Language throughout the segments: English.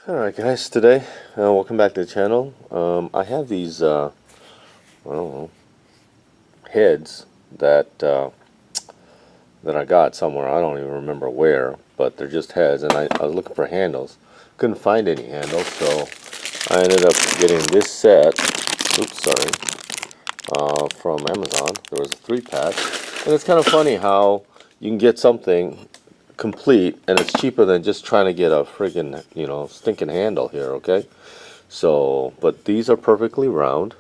Alright guys, today, welcome back to the channel. I have these, I don't know, heads that I got somewhere. I don't even remember where, but they're just heads, and I was looking for handles. Couldn't find any handles, so I ended up getting this set, oops, sorry, from Amazon. There was a 3-pack, and it's kind of funny how you can get something complete, and it's cheaper than just trying to get a friggin', stinking handle here, okay? So, but these are perfectly round,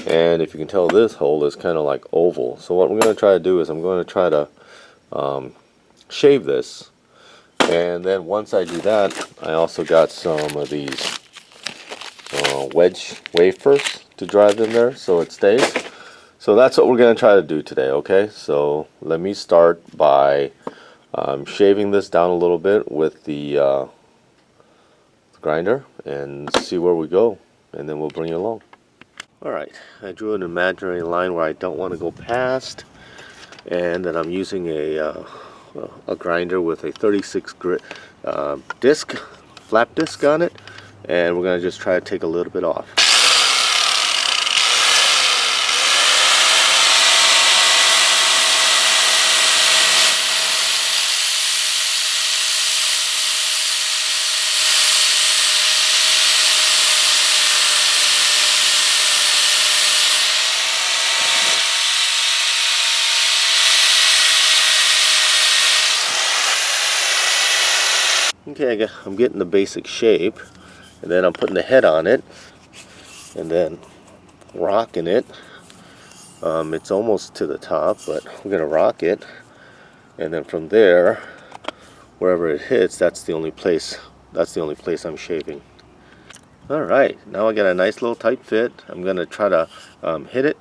and if you can tell, this hole is kind of like oval. So what I'm going to try to do is I'm going to try to shave this, and then once I do that, I also got some of these wedge wafers to drive in there so it stays. So that's what we're going to try to do today, okay? So let me start by shaving this down a little bit with the grinder and see where we go, and then we'll bring you along. Alright, I drew an imaginary line where I don't want to go past, and then I'm using a grinder with a 36 grit disc, flap disc on it, and we're going to just try to take a little bit off. Okay, I'm getting the basic shape, and then I'm putting the head on it, and then rocking it. It's almost to the top, but we're gonna rock it, and then from there, wherever it hits, that's the only place I'm shaving. All right, now I got a nice little tight fit. I'm gonna try to hit it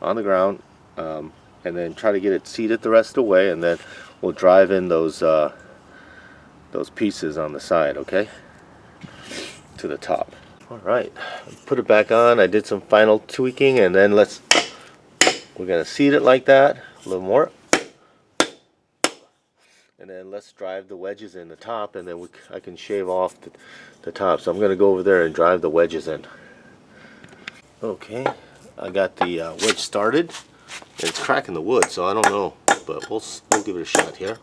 on the ground, and then try to get it seated the rest of the way, and then we'll drive in those pieces on the side, okay, to the top. All right, put it back on. I did some final tweaking, and then we're gonna seat it like that a little more, and then let's drive the wedges in the top, and then I can shave off the top. So I'm gonna go over there and drive the wedges in. Okay, I got the wedge started. It's cracking the wood, so I don't know, but we'll give it a shot here.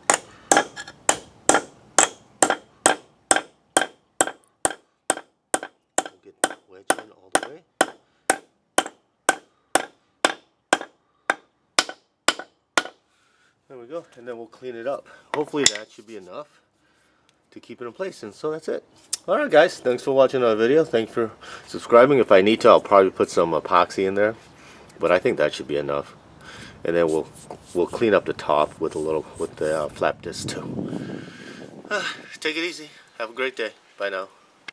There we go, and then we'll clean it up. Hopefully that should be enough to keep it in place, and so that's it. Alright guys, thanks for watching our video. Thanks for subscribing. If I need to, I'll probably put some epoxy in there, but I think that should be enough. And then we'll clean up the top with the flap disc too. Take it easy. Have a great day. Bye now.